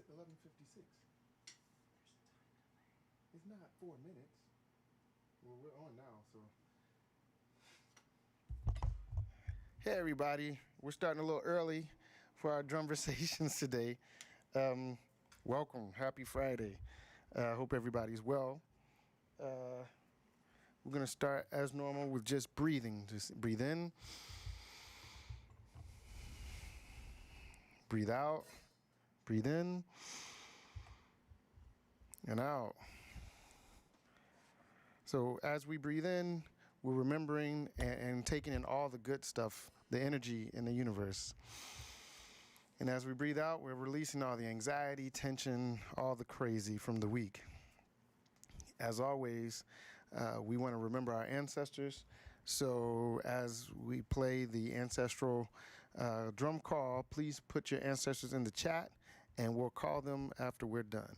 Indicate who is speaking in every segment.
Speaker 1: 11:56. It's not 4 minutes. Well, we're on now, so. Hey, everybody. We're starting a little early for our Drumversations today. Welcome. Happy Friday. Hope everybody's well. We're going to start as normal with just breathing. Just breathe in. Breathe out. Breathe in. And out. So as we breathe in, we're remembering and taking in all the good stuff, the energy in the universe. And as we breathe out, we're releasing all the anxiety, tension, all the crazy from the week. As always, we want to remember our ancestors. So as we play the ancestral drum call, please put your ancestors in the chat and we'll call them after we're done.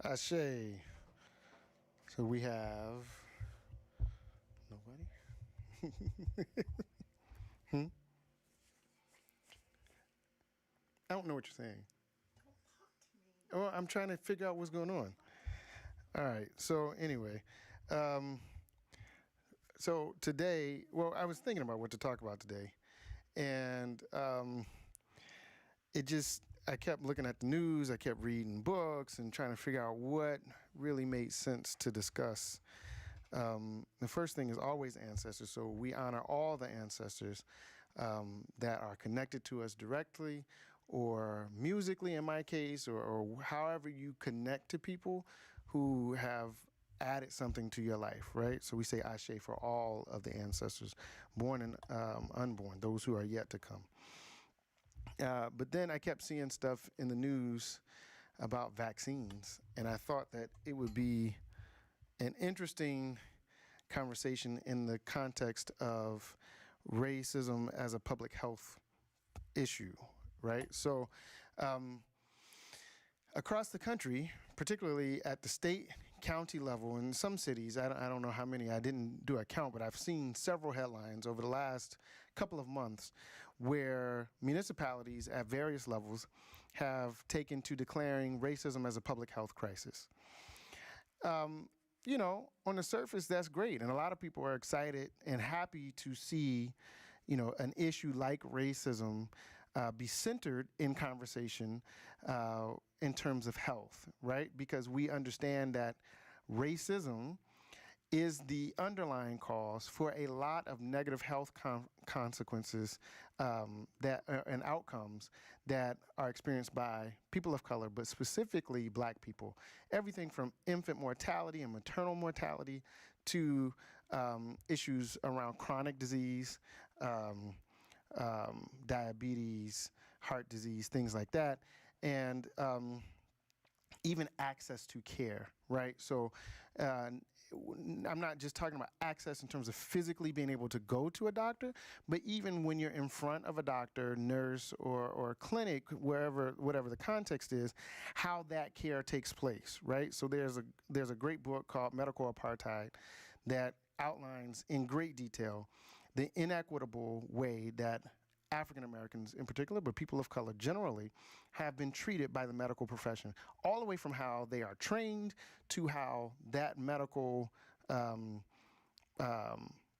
Speaker 1: Ashe. So we have nobody. Hmm? I don't know what you're saying. Oh, I'm trying to figure out what's going on. All right. So anyway, um, so today, well, I was thinking about what to talk about today, and it just I kept looking at the news, I kept reading books, and trying to figure out what really made sense to discuss. The first thing is always ancestors. So we honor all the ancestors that are connected to us directly or musically, in my case, or however you connect to people who have added something to your life, right? So we say Ashe for all of the ancestors, born and unborn, those who are yet to come. But then I kept seeing stuff in the news about vaccines, and I thought that it would be an interesting conversation in the context of racism as a public health issue, right? So, across the country, particularly at the state, county level, in some cities, I don't know how many, I didn't do a count, but I've seen several headlines over the last couple of months where municipalities at various levels have taken to declaring racism as a public health crisis. You know, on the surface, that's great. And a lot of people are excited and happy to see, you know, an issue like racism be centered in conversation in terms of health, right? Because we understand that racism is the underlying cause for a lot of negative health consequences and outcomes that are experienced by people of color, but specifically black people. Everything from infant mortality and maternal mortality to issues around chronic disease, diabetes, heart disease, things like that, and even access to care, right? So I'm not just talking about access in terms of physically being able to go to a doctor, but even when you're in front of a doctor, nurse, or clinic, whatever the context is, how that care takes place, right? So there's a great book called Medical Apartheid that outlines in great detail the inequitable way that African Americans in particular, but people of color generally, have been treated by the medical profession, all the way from how they are trained to how that medical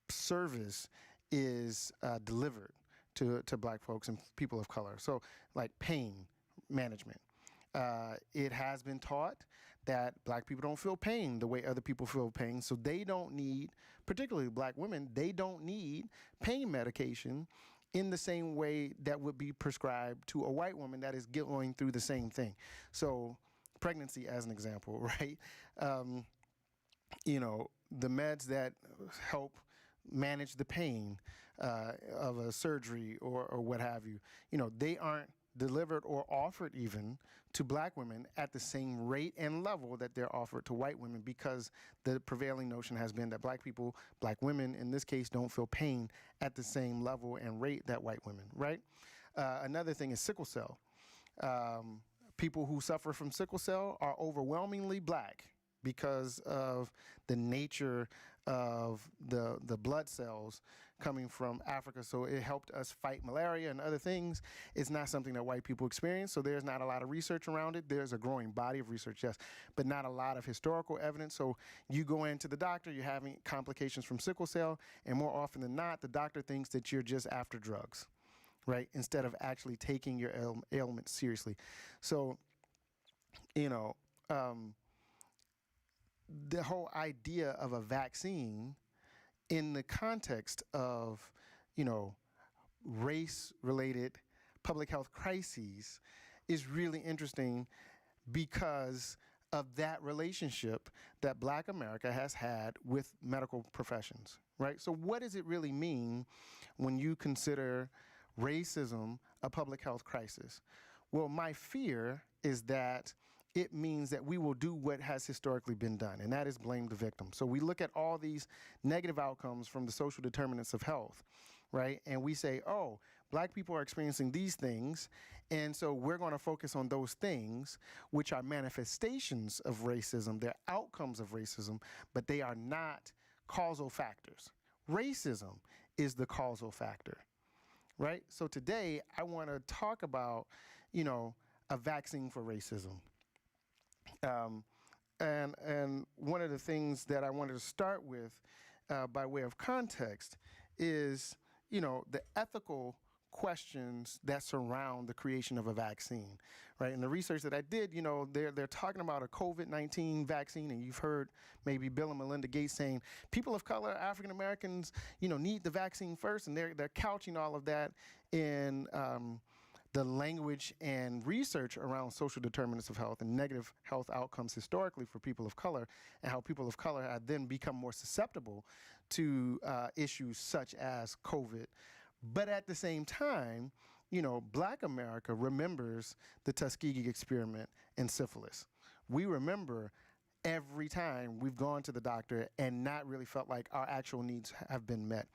Speaker 1: service is delivered to black folks and people of color. So, like pain management. It has been taught that black people don't feel pain the way other people feel pain, so they don't need, particularly black women, they don't need pain medication in the same way that would be prescribed to a white woman that is going through the same thing. So pregnancy as an example, right? You know, the meds that help manage the pain of a surgery or what have you, you know, they aren't delivered or offered even to black women at the same rate and level that they're offered to white women, because the prevailing notion has been that black people, black women in this case, don't feel pain at the same level and rate that white women, right? Another thing is sickle cell. People who suffer from sickle cell are overwhelmingly black because of the nature of the blood cells coming from Africa. So it helped us fight malaria and other things. It's not something that white people experience, so there's not a lot of research around it. There's a growing body of research, yes, but not a lot of historical evidence. So you go into the doctor, you're having complications from sickle cell, and more often than not, the doctor thinks that you're just after drugs, right, instead of actually taking your ailment seriously. So, you know, the whole idea of a vaccine in the context of, you know, race-related public health crises is really interesting because of that relationship that Black America has had with medical professions, right? So what does it really mean when you consider racism a public health crisis? Well, my fear is that it means that we will do what has historically been done, and that is blame the victim. So we look at all these negative outcomes from the social determinants of health, right? And we say, oh, black people are experiencing these things, and so we're going to focus on those things, which are manifestations of racism. They're outcomes of racism, but they are not causal factors. Racism is the causal factor, right? So today I want to talk about, a vaccine for racism. Um, and one of the things that I wanted to start with, by way of context, is the ethical questions that surround the creation of a vaccine, right? And the research that I did, they're talking about a COVID-19 vaccine, and you've heard maybe Bill and Melinda Gates saying people of color, African Americans, need the vaccine first, and they're couching all of that in the language and research around social determinants of health and negative health outcomes historically for people of color, and how people of color have then become more susceptible to issues such as COVID. But at the same time, Black America remembers the Tuskegee experiment and syphilis. We remember every time we've gone to the doctor and not really felt like our actual needs have been met.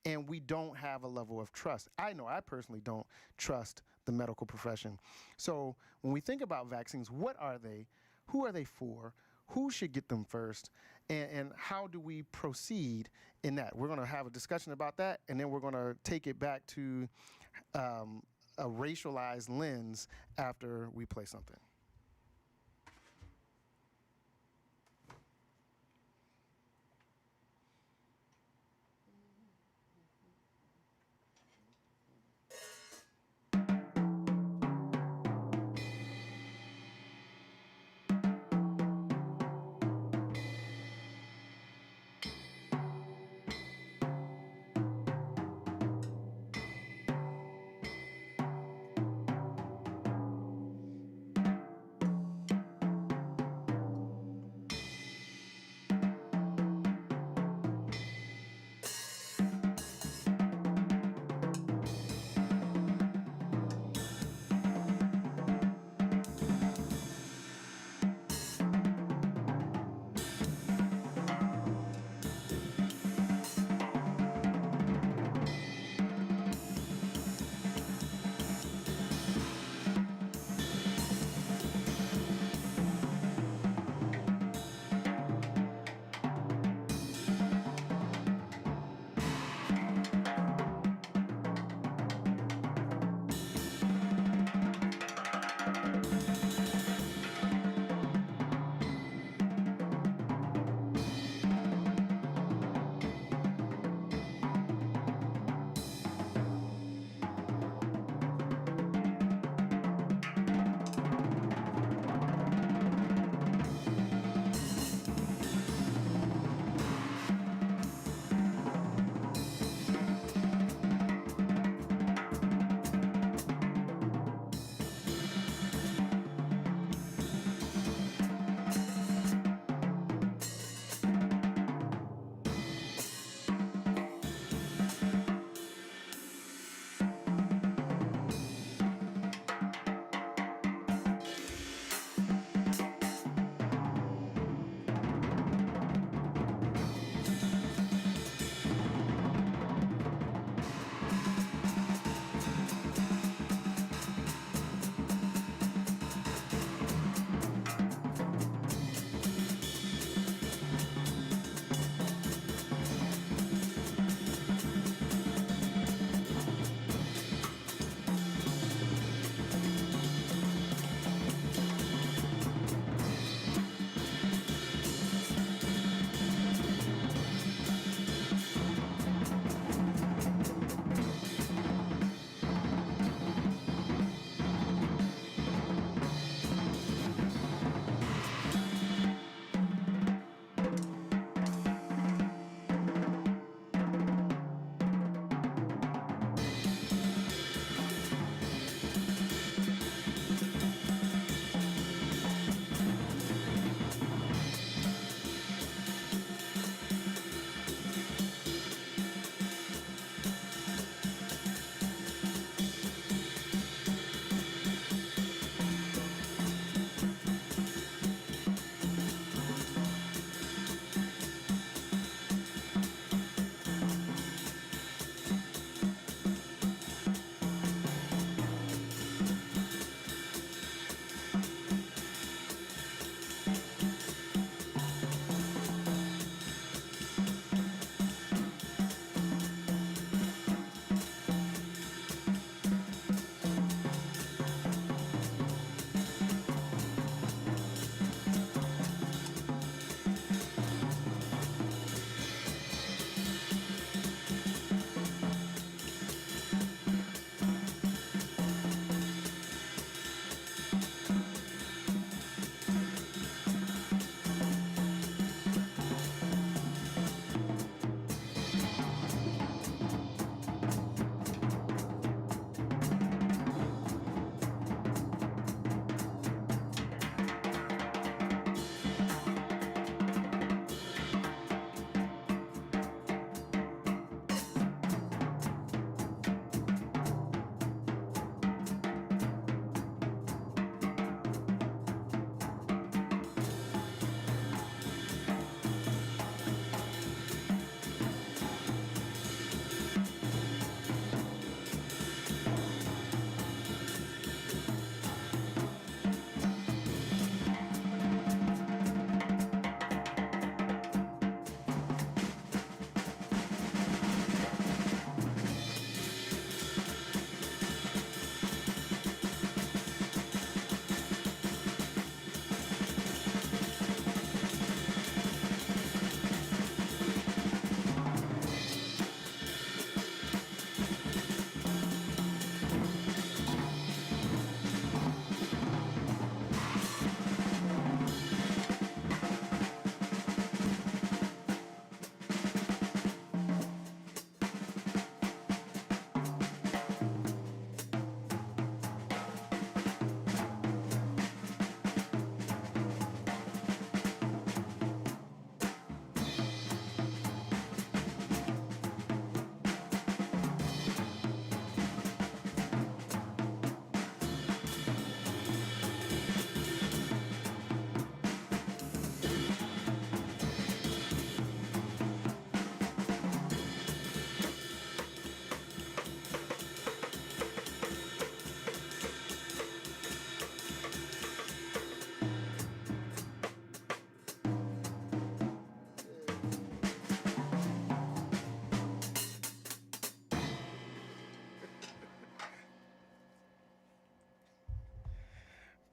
Speaker 1: And we don't have a level of trust. I know I personally don't trust the medical profession. So when we think about vaccines, what are they? Who are they for? Who should get them first? And how do we proceed in that? We're going to have a discussion about that, and then we're going to take it back to a racialized lens after we play something.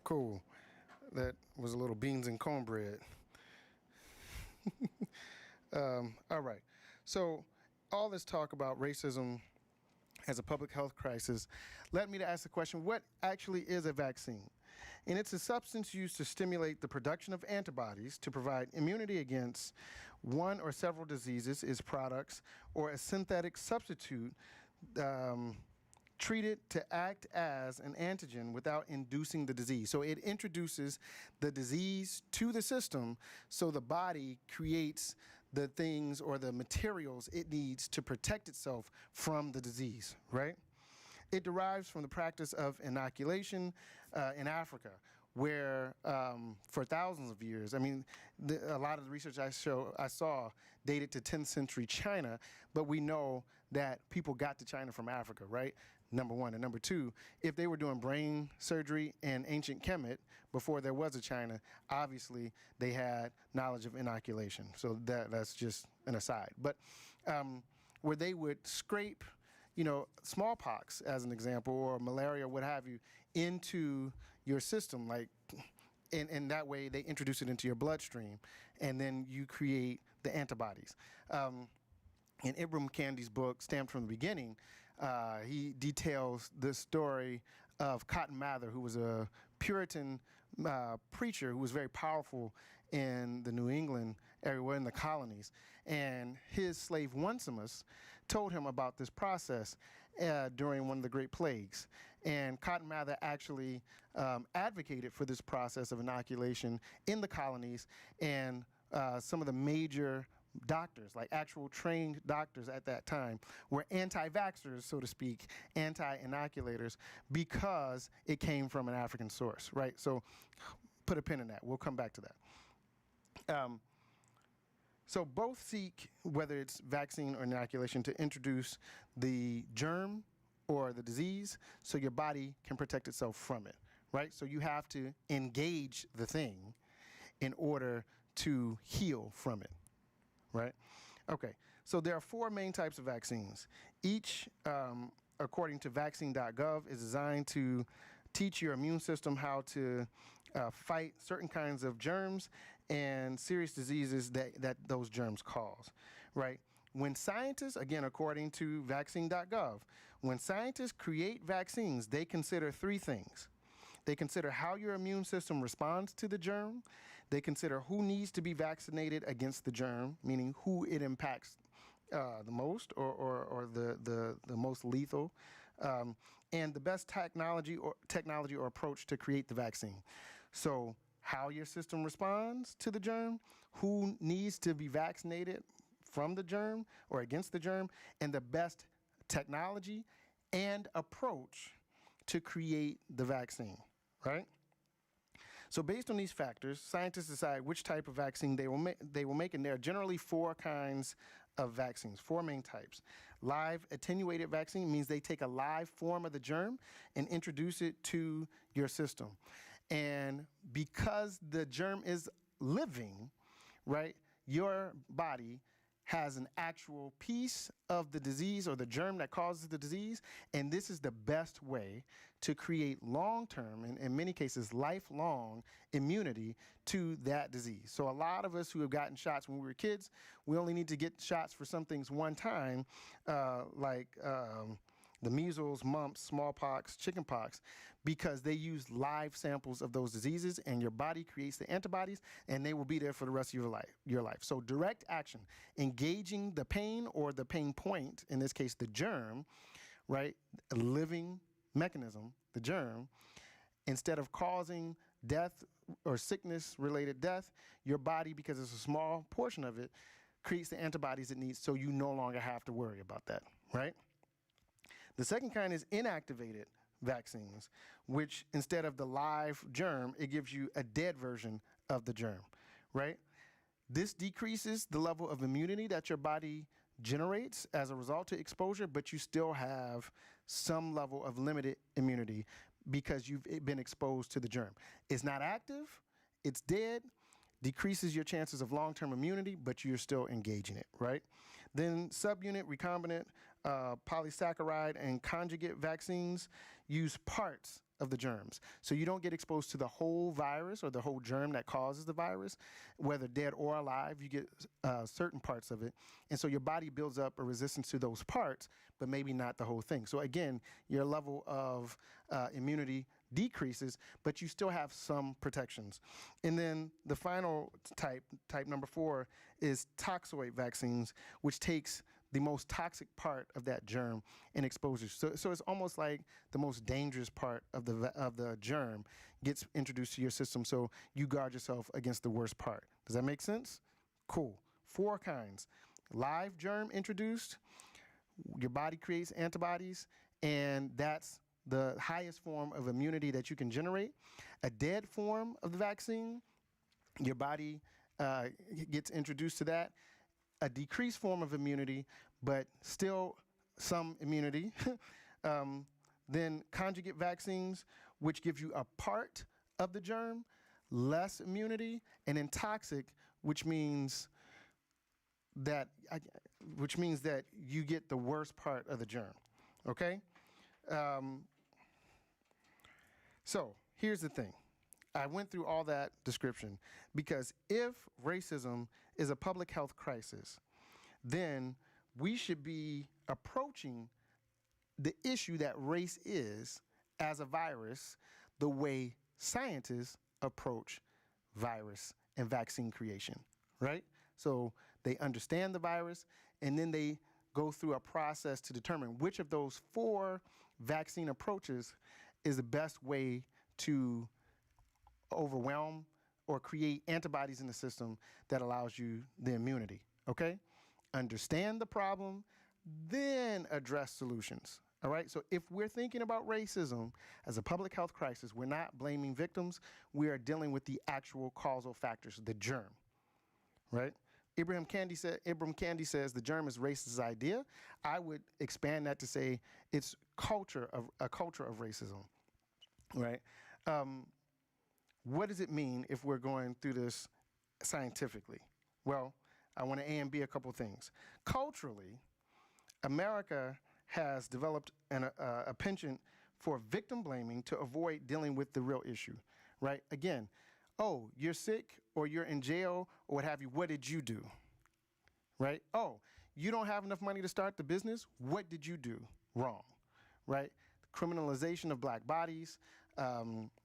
Speaker 1: Cool. That was a little beans and cornbread. All right. So, all this talk about racism as a public health crisis led me to ask the question, what actually is a vaccine? And it's a substance used to stimulate the production of antibodies to provide immunity against one or several diseases, is products, or a synthetic substitute treated to act as an antigen without inducing the disease. So it introduces the disease to the system so the body creates the things or the materials it needs to protect itself from the disease, right? It derives from the practice of inoculation in Africa, where for thousands of years, I mean, a lot of the research I saw dated to 10th century China, but we know that people got to China from Africa, right? Number one. And number two, if they were doing brain surgery in ancient Kemet before there was a China, obviously they had knowledge of inoculation. So that's just an aside. But where they would scrape, smallpox as an example, or malaria, what have you, into your system, like, and that way they introduce it into your bloodstream, and then you create the antibodies. In Ibram Kendi's book, Stamped from the Beginning, he details the story of Cotton Mather, who was a Puritan preacher who was very powerful in the New England area, in the colonies. And his slave Onesimus told him about this process during one of the Great Plagues. And Cotton Mather actually advocated for this process of inoculation in the colonies, and some of the major doctors, like actual trained doctors at that time, were anti-vaxxers, so to speak, anti-inoculators, because it came from an African source, right? So put a pin in that. We'll come back to that. So both seek, whether it's vaccine or inoculation, to introduce the germ or the disease so your body can protect itself from it, right? So you have to engage the thing in order to heal from it, right? Okay, so there are 4 main types of vaccines. Each, according to vaccine.gov, is designed to teach your immune system how to fight certain kinds of germs and serious diseases that those germs cause, right? When scientists, again, according to vaccine.gov, when scientists create vaccines, they consider 3 things. They consider how your immune system responds to the germ. They consider who needs to be vaccinated against the germ, meaning who it impacts the most, or the most lethal, and the best technology or approach to create the vaccine. So how your system responds to the germ, who needs to be vaccinated from the germ or against the germ, and the best technology and approach to create the vaccine, right? So based on these factors, scientists decide which type of vaccine they will make, and there are generally 4 kinds of vaccines, 4 main types. Live attenuated vaccine means they take a live form of the germ and introduce it to your system. And because the germ is living, right, your body has an actual piece of the disease or the germ that causes the disease, and this is the best way to create long-term, and in many cases lifelong, immunity to that disease. So a lot of us who have gotten shots when we were kids, we only need to get shots for some things one time, like the measles, mumps, smallpox, chickenpox, because they use live samples of those diseases, and your body creates the antibodies, and they will be there for the rest of your life. So direct action, engaging the pain or the pain point, in this case the germ, right, a living mechanism, the germ, instead of causing death or sickness-related death, your body, because it's a small portion of it, creates the antibodies it needs, so you no longer have to worry about that, right? The second kind is inactivated vaccines, which instead of the live germ, it gives you a dead version of the germ, right? This decreases the level of immunity that your body generates as a result of exposure, but you still have some level of limited immunity because you've been exposed to the germ. It's not active, it's dead, decreases your chances of long-term immunity, but you're still engaging it, right? Then subunit, recombinant, polysaccharide, and conjugate vaccines use parts of the germs. So you don't get exposed to the whole virus or the whole germ that causes the virus, whether dead or alive. You get certain parts of it. And so your body builds up a resistance to those parts, but maybe not the whole thing. So again, your level of immunity decreases, but you still have some protections. And then the final type number 4, is toxoid vaccines, which takes the most toxic part of that germ and exposure. So it's almost like the most dangerous part of the germ gets introduced to your system, so you guard yourself against the worst part. Does that make sense? Cool. 4 kinds. Live germ introduced, your body creates antibodies, and that's the highest form of immunity that you can generate. A dead form of the vaccine, your body gets introduced to that. A decreased form of immunity, but still some immunity. Then conjugate vaccines, which gives you a part of the germ, less immunity. And then toxic, which means that you get the worst part of the germ. Okay? So here's the thing. I went through all that description because if racism is a public health crisis, then we should be approaching the issue that race is as a virus the way scientists approach virus and vaccine creation, right? So they understand the virus, and then they go through a process to determine which of those 4 vaccine approaches is the best way to overwhelm or create antibodies in the system that allows you the immunity, okay? Understand the problem, then address solutions, all right? So if we're thinking about racism as a public health crisis, we're not blaming victims, we are dealing with the actual causal factors, the germ, right? Ibram Kendi says the germ is racist idea. I would expand that to say it's a culture of racism, right? What does it mean if we're going through this scientifically? Well, I want to A and B a couple things. Culturally, America has developed a penchant for victim blaming to avoid dealing with the real issue, right? Again, oh, you're sick or you're in jail or what have you, what did you do, right? Oh, you don't have enough money to start the business, what did you do wrong, right? Criminalization of black bodies,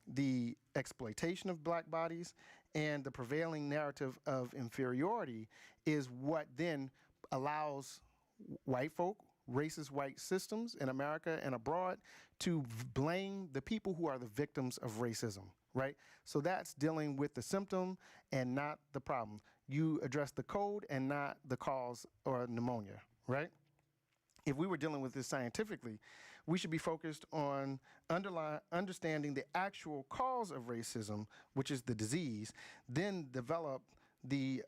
Speaker 1: the exploitation of black bodies, and the prevailing narrative of inferiority is what then allows white folk, racist white systems in America and abroad to blame the people who are the victims of racism, right? So that's dealing with the symptom and not the problem. You address the code and not the cause or pneumonia, right? If we were dealing with this scientifically, we should be focused on understanding the actual cause of racism, which is the disease, then develop the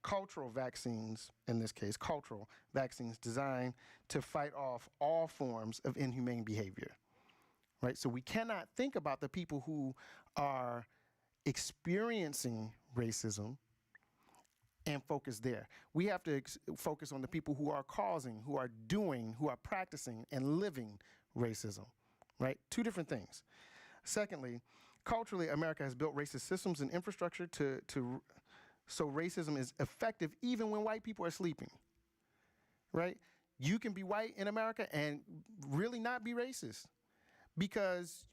Speaker 1: cultural vaccines, in this case, cultural vaccines designed to fight off all forms of inhumane behavior, right? So we cannot think about the people who are experiencing racism and focus there. We have to focus on the people who are causing, who are doing, who are practicing and living racism, right? 2 different things. Secondly, culturally, America has built racist systems and infrastructure so racism is effective even when white people are sleeping, right? You can be white in America and really not be racist because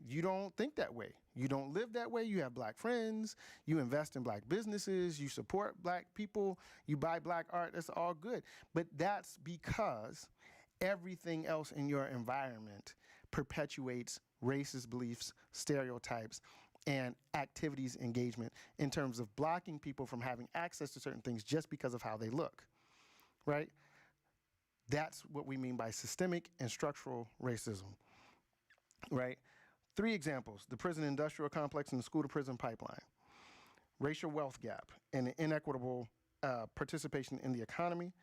Speaker 1: you don't think that way. You don't live that way. You have black friends. You invest in black businesses. You support black people. You buy black art. That's all good. But that's because everything else in your environment perpetuates racist beliefs, stereotypes, and activities engagement in terms of blocking people from having access to certain things just because of how they look, right? That's what we mean by systemic and structural racism, right? 3 examples: the prison industrial complex and the school to prison pipeline, racial wealth gap and inequitable participation in the economy,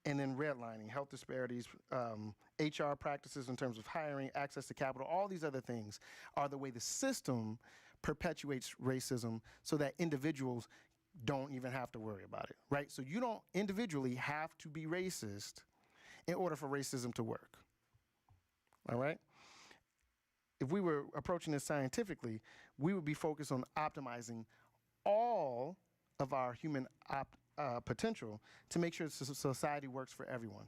Speaker 1: and then redlining, health disparities, HR practices in terms of hiring, access to capital, all these other things are the way the system perpetuates racism so that individuals don't even have to worry about it, right? So you don't individually have to be racist in order for racism to work, all right? if we were approaching this scientifically, we would be focused on optimizing all of our human potential to make sure society works for everyone,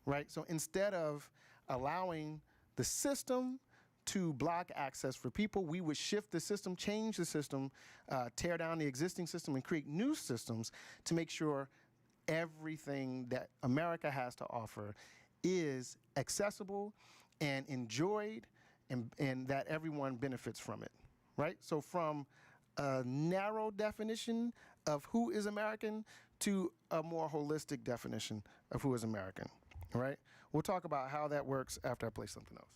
Speaker 1: right? So instead of allowing the system to block access for people, we would shift the system, change the system, tear down the existing system, and create new systems to make sure everything that America has to offer is accessible and enjoyed, and that everyone benefits from it, right? So from a narrow definition of who is American to a more holistic definition of who is American, right? We'll talk about how that works after I play something else.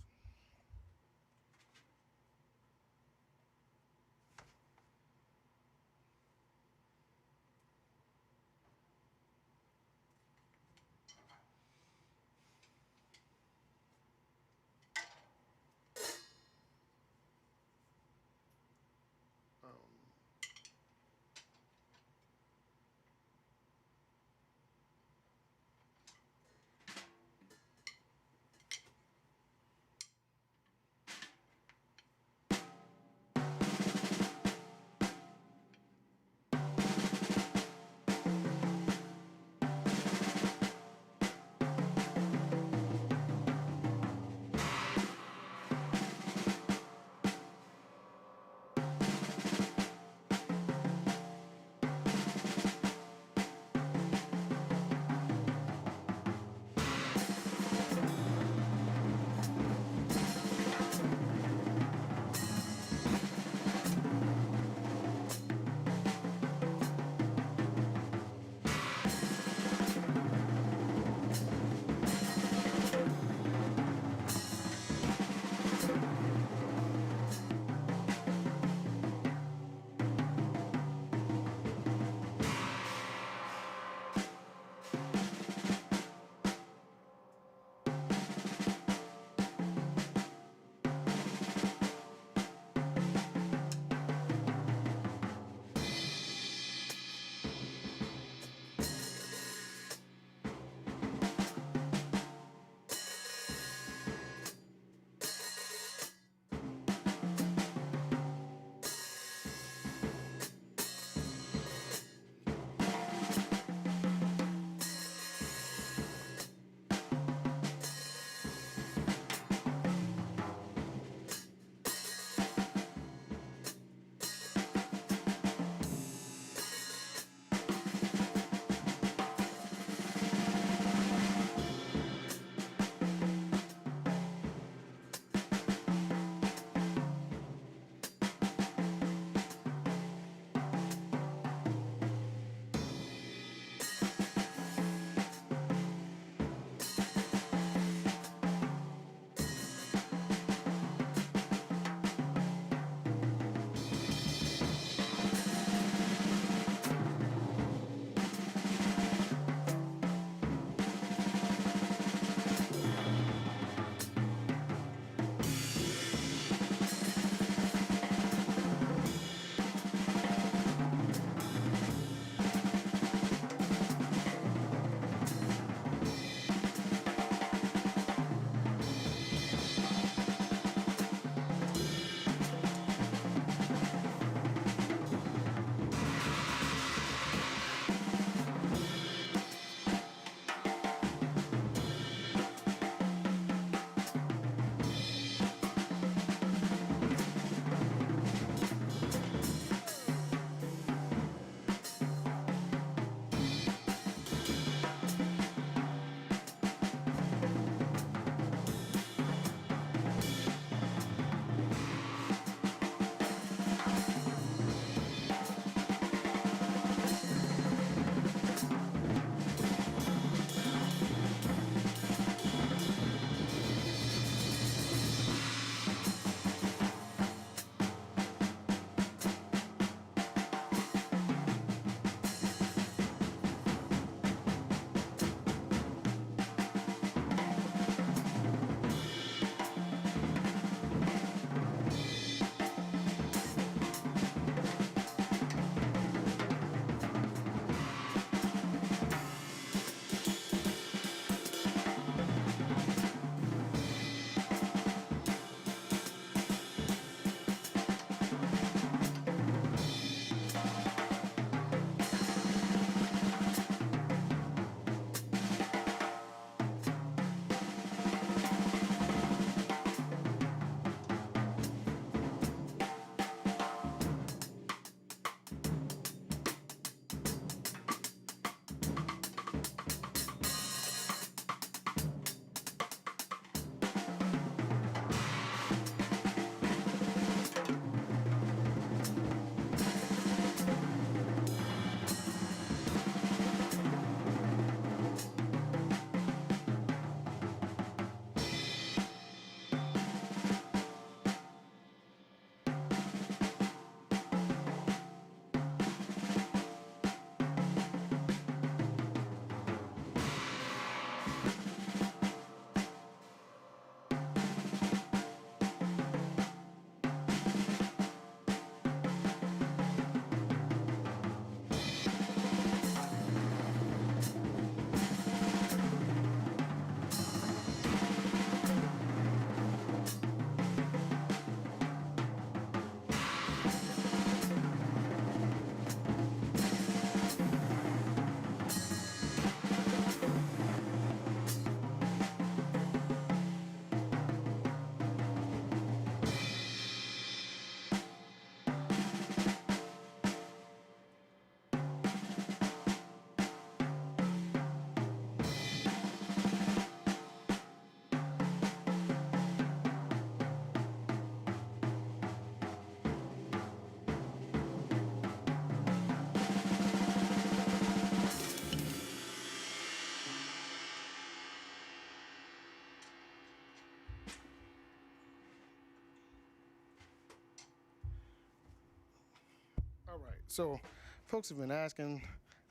Speaker 1: So, folks have been asking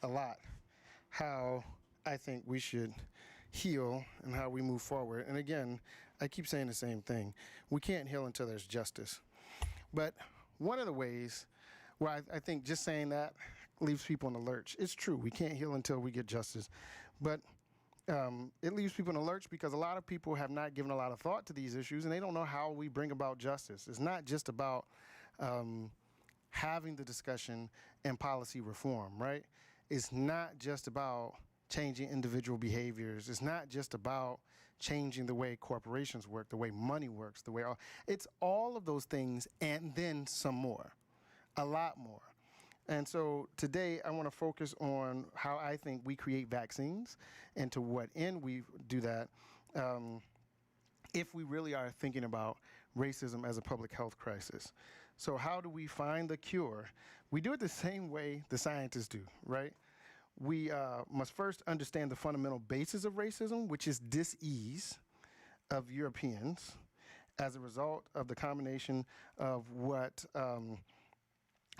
Speaker 1: a lot how I think we should heal and how we move forward. And again, I keep saying the same thing. We can't heal until there's justice. But one of the ways where I think just saying that leaves people in the lurch. It's true, we can't heal until we get justice. But it leaves people in the lurch because a lot of people have not given a lot of thought to these issues and they don't know how we bring about justice. It's not just about having the discussion and policy reform, right? It's not just about changing individual behaviors. It's not just about changing the way corporations work, the way money works, the way it's all of those things and then some more, a lot more. And so today I want to focus on how I think we create vaccines and to what end we do that if we really are thinking about racism as a public health crisis. So how do we find the cure? We do it the same way the scientists do, right? We must first understand the fundamental basis of racism, which is dis-ease of Europeans as a result of the combination of what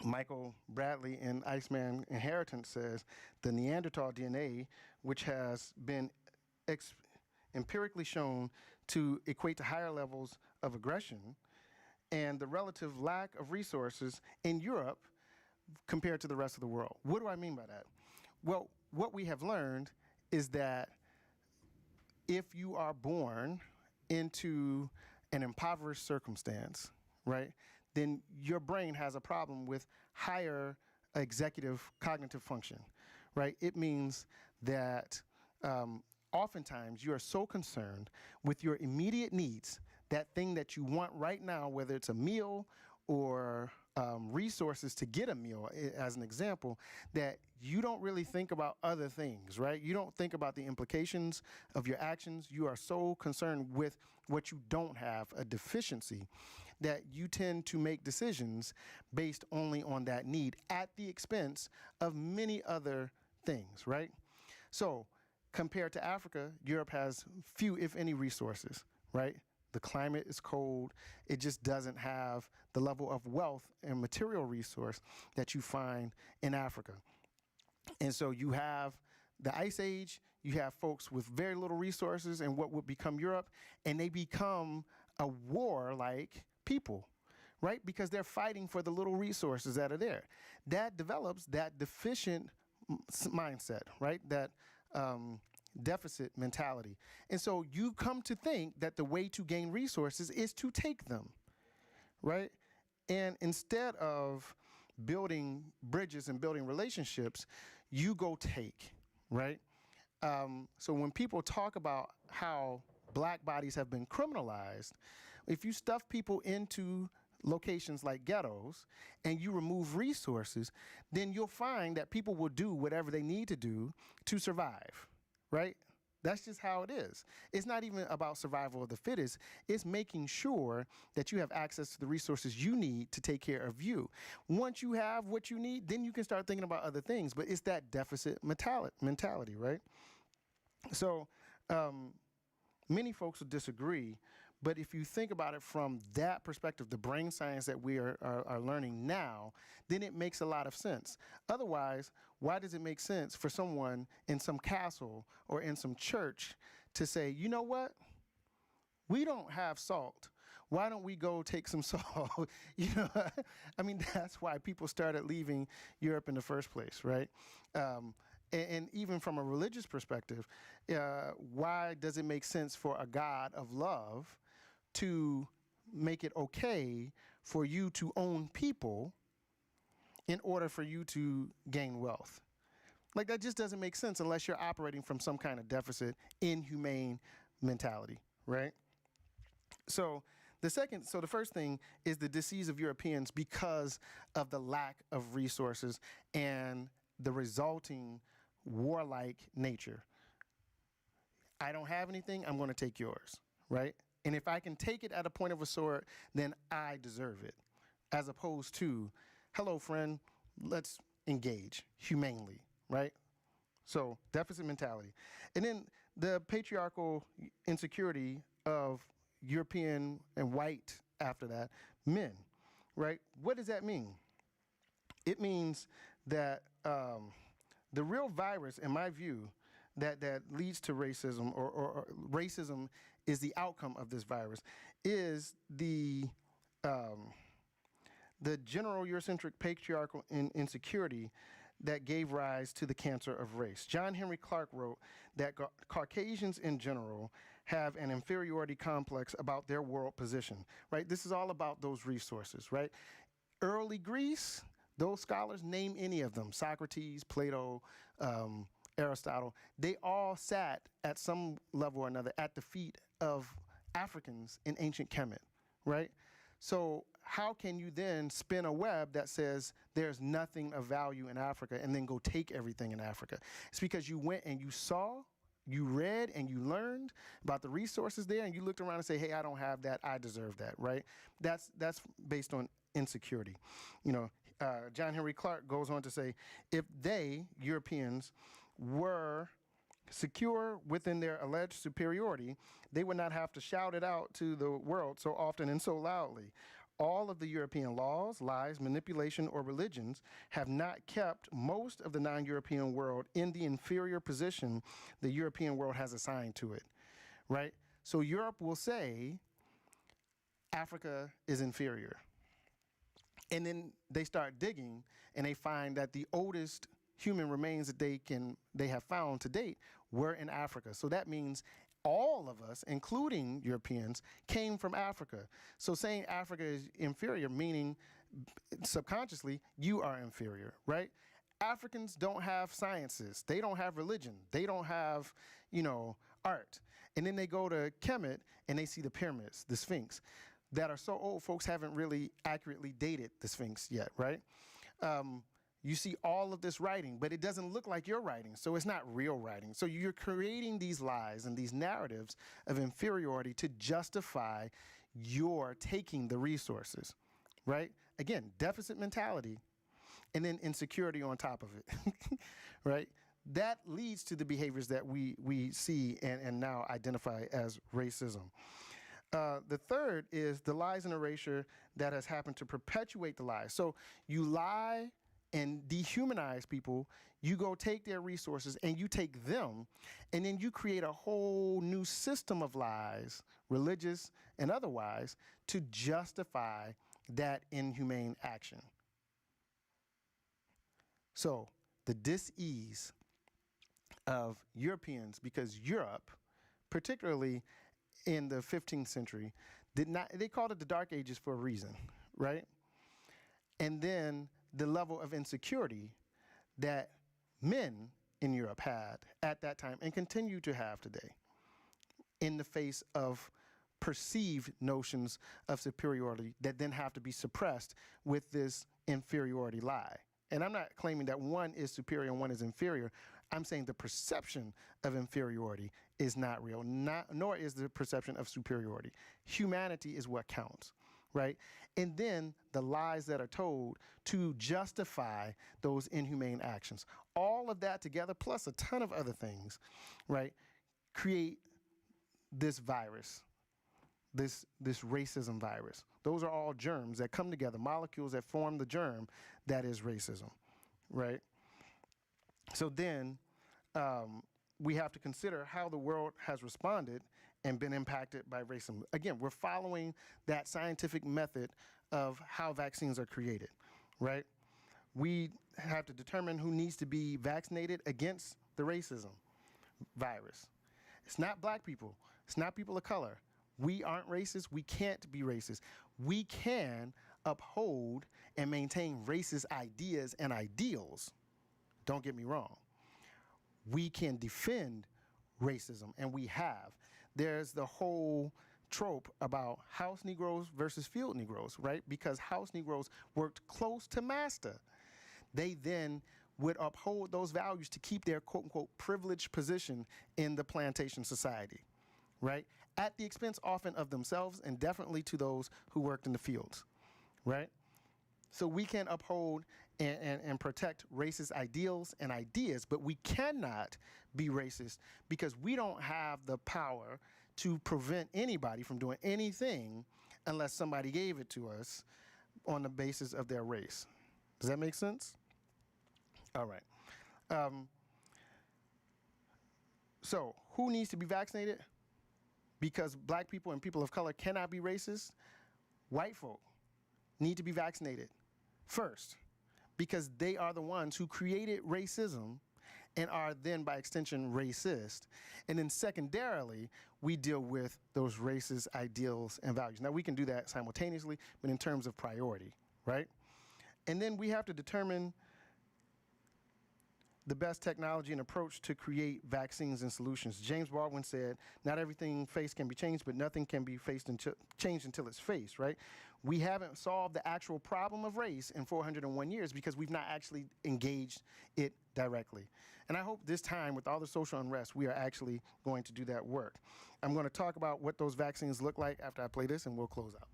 Speaker 1: Michael Bradley in Iceman Inheritance says, the Neanderthal DNA, which has been empirically shown to equate to higher levels of aggression, and the relative lack of resources in Europe compared to the rest of the world. What do I mean by that? Well, what we have learned is that if you are born into an impoverished circumstance, right, then your brain has a problem with higher executive cognitive function, right? It means that oftentimes you are so concerned with your immediate needs, that thing that you want right now, whether it's a meal or resources to get a meal, as an example, that you don't really think about other things, right? You don't think about the implications of your actions. You are so concerned with what you don't have, a deficiency, that you tend to make decisions based only on that need at the expense of many other things, right? So compared to Africa, Europe has few, if any, resources, right? The climate is cold. It just doesn't have the level of wealth and material resource that you find in Africa. And so you have the Ice Age, you have folks with very little resources and what would become Europe, and they become a war-like people, right? Because they're fighting for the little resources that are there. That develops that deficient mindset, right? That deficit mentality. And so you come to think that the way to gain resources is to take them, right? And instead of building bridges and building relationships, you go take, right? So when people talk about how black bodies have been criminalized, if you stuff people into locations like ghettos and you remove resources, then you'll find that people will do whatever they need to do to survive, right? That's just how it is. It's not even about survival of the fittest. It's making sure that you have access to the resources you need to take care of you. Once you have what you need, then you can start thinking about other things. But it's that deficit mentality, right? So many folks will disagree. But if you think about it from that perspective, the brain science that we are learning now, then it makes a lot of sense. Otherwise, why does it make sense for someone in some castle or in some church to say, you know what? We don't have salt. Why don't we go take some salt? You know, I mean, that's why people started leaving Europe in the first place, right? And even from a religious perspective, why does it make sense for a God of love to make it okay for you to own people in order for you to gain wealth? Like, that just doesn't make sense unless you're operating from some kind of deficit, inhumane mentality, right? So the first thing is the disease of Europeans because of the lack of resources and the resulting warlike nature. I don't have anything, I'm going to take yours, right? And if I can take it at a point of a sword, then I deserve it, as opposed to, hello, friend, let's engage humanely, right? So deficit mentality. And then the patriarchal insecurity of European and white, after that, men, right? What does that mean? It means that the real virus, in my view, that leads to racism, or racism is the outcome of this virus, is the general Eurocentric patriarchal insecurity that gave rise to the cancer of race. John Henry Clark wrote that Caucasians in general have an inferiority complex about their world position, right? This is all about those resources, right? Early Greece, those scholars, name any of them, Socrates, Plato, Aristotle, they all sat at some level or another at the feet of Africans in ancient Kemet, right? So how can you then spin a web that says there's nothing of value in Africa and then go take everything in Africa? It's because you went and you saw, you read, and you learned about the resources there, and you looked around and say, hey, I don't have that, I deserve that, right? That's based on insecurity. You know, John Henry Clark goes on to say, if they, Europeans, were secure within their alleged superiority, they would not have to shout it out to the world so often and so loudly. All of the European laws, lies, manipulation, or religions have not kept most of the non-European world in the inferior position the European world has assigned to it, right? So Europe will say Africa is inferior. And then they start digging and they find that the oldest human remains that they have found to date were in Africa. So that means all of us, including Europeans, came from Africa. So saying Africa is inferior, meaning subconsciously you are inferior, right? Africans don't have sciences. They don't have religion. They don't have, art. And then they go to Kemet and they see the pyramids, the Sphinx, that are so old, folks haven't really accurately dated the Sphinx yet, right? You see all of this writing, but it doesn't look like your writing, so it's not real writing. So you're creating these lies and these narratives of inferiority to justify your taking the resources, right? Again, deficit mentality, and then insecurity on top of it, right? That leads to the behaviors that we see and now identify as racism. The third is the lies and erasure that has happened to perpetuate the lies. So you lie and dehumanize people, you go take their resources and you take them, and then you create a whole new system of lies, religious and otherwise, to justify that inhumane action. So the dis-ease of Europeans, because Europe, particularly in the 15th century, they called it the Dark Ages for a reason, right? And then the level of insecurity that men in Europe had at that time and continue to have today in the face of perceived notions of superiority that then have to be suppressed with this inferiority lie. And I'm not claiming that one is superior and one is inferior. I'm saying the perception of inferiority is not real, nor is the perception of superiority. Humanity is what counts, right? And then the lies that are told to justify those inhumane actions. All of that together, plus a ton of other things, right, create this virus, this racism virus. Those are all germs that come together, molecules that form the germ that is racism, right? So then we have to consider how the world has responded and been impacted by racism. Again, we're following that scientific method of how vaccines are created, right? We have to determine who needs to be vaccinated against the racism virus. It's not black people. It's not people of color. We aren't racist. We can't be racist. We can uphold and maintain racist ideas and ideals. Don't get me wrong. We can defend racism, and we have. There's the whole trope about house Negroes versus field Negroes, right? Because house Negroes worked close to master. They then would uphold those values to keep their quote-unquote privileged position in the plantation society, right? At the expense often of themselves and definitely to those who worked in the fields, right? So we can uphold and protect racist ideals and ideas, but we cannot be racist because we don't have the power to prevent anybody from doing anything unless somebody gave it to us on the basis of their race. Does that make sense? All right. So who needs to be vaccinated? Because black people and people of color cannot be racist, white folk need to be vaccinated first, because they are the ones who created racism and are then, by extension, racist. And then secondarily, we deal with those racist ideals and values. Now, we can do that simultaneously, but in terms of priority, right? And then we have to determine the best technology and approach to create vaccines and solutions. James Baldwin said, not everything faced can be changed, but nothing can be changed until it's faced, right? We haven't solved the actual problem of race in 401 years because we've not actually engaged it directly. And I hope this time, with all the social unrest, we are actually going to do that work. I'm going to talk about what those vaccines look like after I play this, and we'll close out.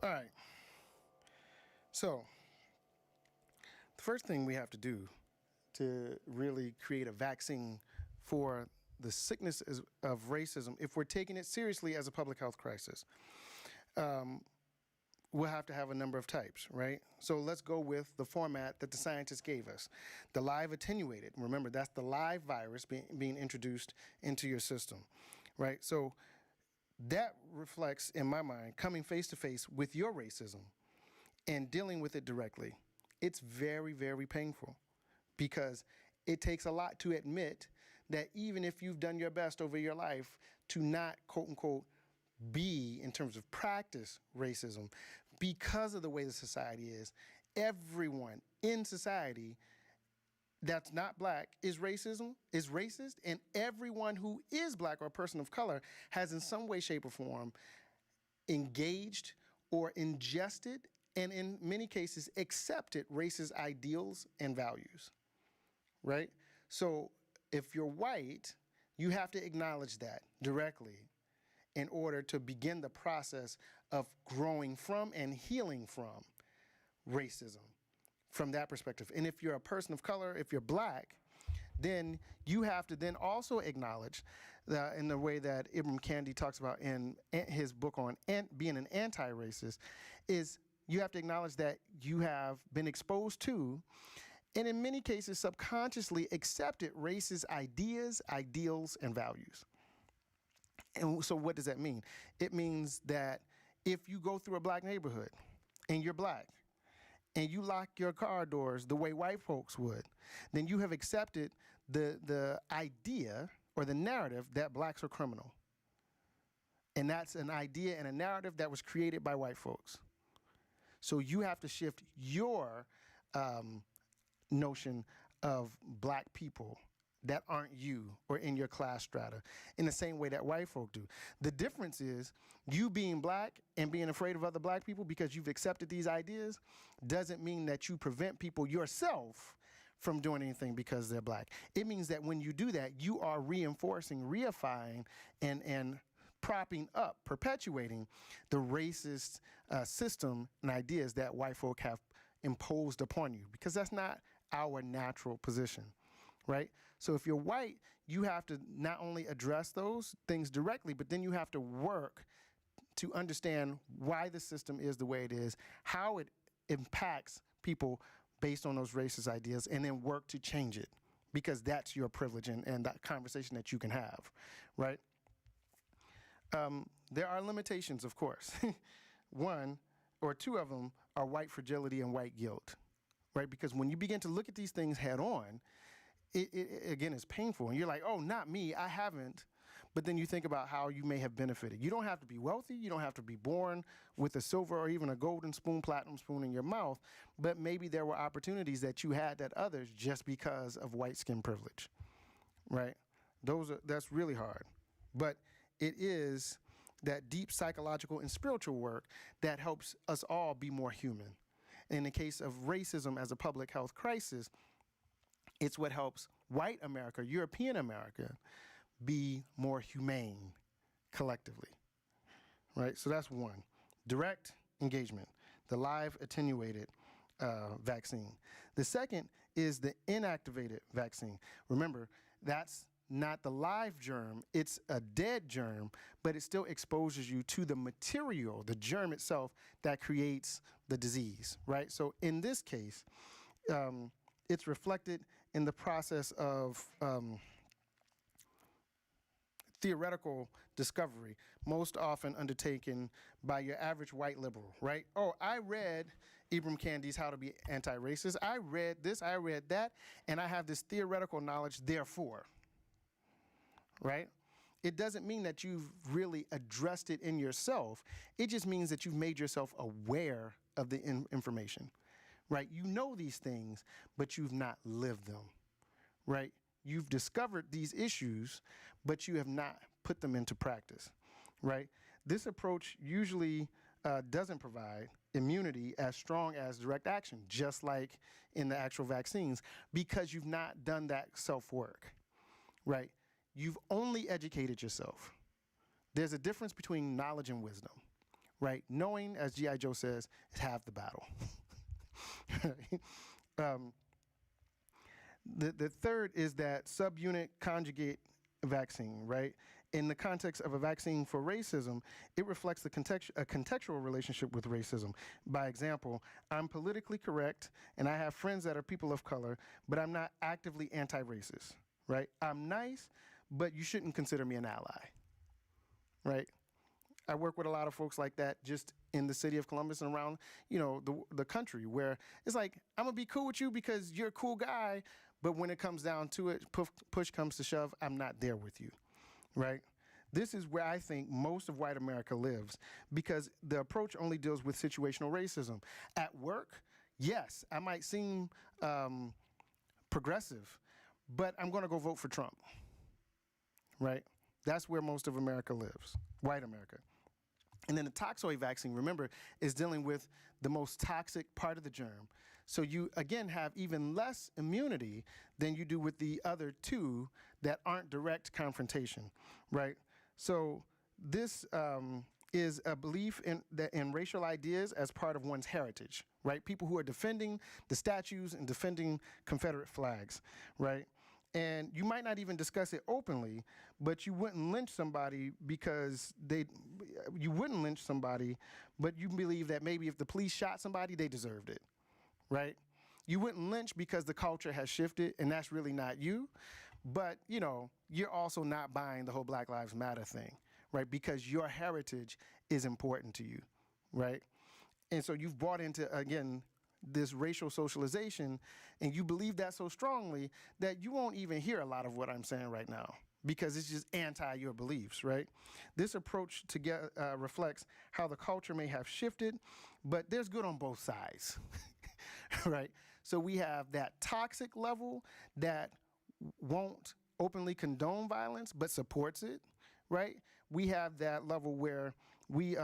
Speaker 1: All right. So, the first thing we have to do to really create a vaccine for the sickness of racism, if we're taking it seriously as a public health crisis, we'll have to have a number of types, right? So let's go with the format that the scientists gave us. The live attenuated, remember that's the live virus being introduced into your system, right? So that reflects, in my mind, coming face to face with your racism and dealing with it directly. It's very, very painful because it takes a lot to admit that even if you've done your best over your life to not, quote unquote, be, in terms of practice, racism, because of the way the society is, everyone in society that's not black is racist, and everyone who is black or a person of color has in some way, shape, or form engaged or ingested and in many cases accepted racist ideals and values, right? So if you're white, you have to acknowledge that directly in order to begin the process of growing from and healing from racism from that perspective. And if you're a person of color, if you're black, then you have to then also acknowledge that in the way that Ibram Kendi talks about in his book on being an anti-racist, is you have to acknowledge that you have been exposed to, and in many cases subconsciously accepted racist ideas, ideals, and values. And so what does that mean? It means that if you go through a black neighborhood and you're black and you lock your car doors the way white folks would, then you have accepted the idea or the narrative that blacks are criminal. And that's an idea and a narrative that was created by white folks. So you have to shift your notion of black people that aren't you or in your class strata in the same way that white folk do. The difference is you being black and being afraid of other black people because you've accepted these ideas doesn't mean that you prevent people yourself from doing anything because they're black. It means that when you do that, you are reinforcing, reifying, and propping up, perpetuating the racist system and ideas that white folk have imposed upon you, because that's not our natural position, right? So if you're white, you have to not only address those things directly, but then you have to work to understand why the system is the way it is, how it impacts people based on those racist ideas, and then work to change it, because that's your privilege and that conversation that you can have, right? There are limitations, of course. One or two of them are white fragility and white guilt, right? Because when you begin to look at these things head on, it again is painful. And you're like, oh, not me, I haven't. But then you think about how you may have benefited. You don't have to be wealthy. You don't have to be born with a silver or even a golden spoon, platinum spoon in your mouth. But maybe there were opportunities that you had that others just because of white skin privilege, right? That's really hard. But it is that deep psychological and spiritual work that helps us all be more human. In the case of racism as a public health crisis, it's what helps white America, European America, be more humane collectively, right? So that's one. Direct engagement, the live attenuated vaccine. The second is the inactivated vaccine. Remember, that's not the live germ, it's a dead germ, but it still exposes you to the material, the germ itself that creates the disease, right? So in this case, it's reflected in the process of theoretical discovery, most often undertaken by your average white liberal, right? Oh, I read Ibram Kendi's How to Be Anti-Racist. I read this, I read that, and I have this theoretical knowledge, therefore, right? It doesn't mean that you've really addressed it in yourself. It just means that you've made yourself aware of the information, right? You know these things, but you've not lived them, right? You've discovered these issues, but you have not put them into practice, right? This approach usually doesn't provide immunity as strong as direct action, just like in the actual vaccines, because you've not done that self-work, right? You've only educated yourself. There's a difference between knowledge and wisdom, right? Knowing, as G.I. Joe says, is half the battle. The third is that subunit conjugate vaccine, right? In the context of a vaccine for racism, it reflects a contextual relationship with racism. By example, I'm politically correct, and I have friends that are people of color, but I'm not actively anti-racist, right? I'm nice, but you shouldn't consider me an ally, right? I work with a lot of folks like that just in the city of Columbus and around, the country, where it's like, I'm gonna be cool with you because you're a cool guy, but when it comes down to it, push comes to shove, I'm not there with you, right? This is where I think most of white America lives, because the approach only deals with situational racism. At work, yes, I might seem progressive, but I'm gonna go vote for Trump, right? That's where most of America lives, white America. And then the toxoid vaccine, remember, is dealing with the most toxic part of the germ. So you, again, have even less immunity than you do with the other two that aren't direct confrontation, right? So this is a belief in racial ideas as part of one's heritage, right? People who are defending the statues and defending Confederate flags, right? And you might not even discuss it openly, but you wouldn't lynch somebody because you wouldn't lynch somebody, but you believe that maybe if the police shot somebody, they deserved it, right? You wouldn't lynch because the culture has shifted, and that's really not you. But, you're also not buying the whole Black Lives Matter thing, right? Because your heritage is important to you, right? And so you've bought into, again, this racial socialization, and you believe that so strongly that you won't even hear a lot of what I'm saying right now, because it's just anti your beliefs, right? This approach reflects how the culture may have shifted, but there's good on both sides, right? So we have that toxic level that won't openly condone violence, but supports it, right? We have that level where we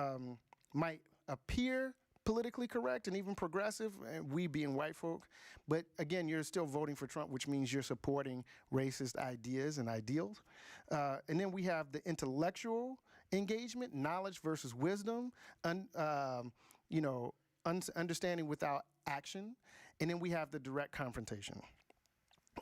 Speaker 1: might appear politically correct and even progressive, and we being white folk, but again, you're still voting for Trump, which means you're supporting racist ideas and ideals. And then we have the intellectual engagement, knowledge versus wisdom, understanding without action. And then we have the direct confrontation,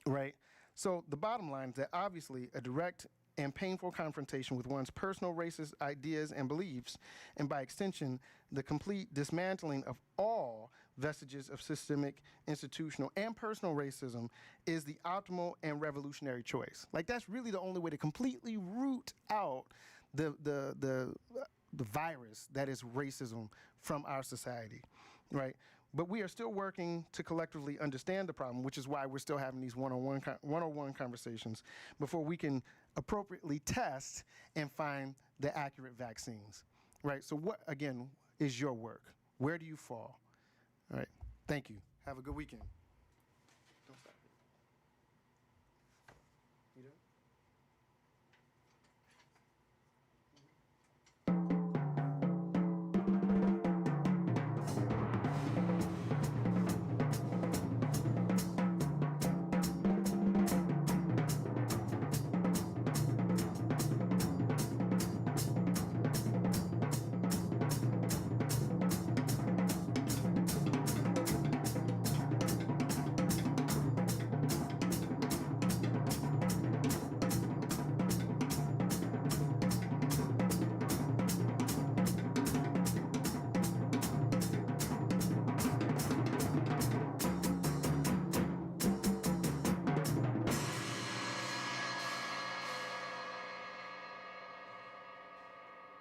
Speaker 1: right? So the bottom line is that obviously a direct and painful confrontation with one's personal racist ideas and beliefs, and by extension, the complete dismantling of all vestiges of systemic, institutional, and personal racism is the optimal and revolutionary choice. Like, that's really the only way to completely root out the virus that is racism from our society, right? But we are still working to collectively understand the problem, which is why we're still having these one-on-one conversations before we can appropriately test and find the accurate vaccines, right? So what, again, is your work? Where do you fall? All right, thank you. Have a good weekend.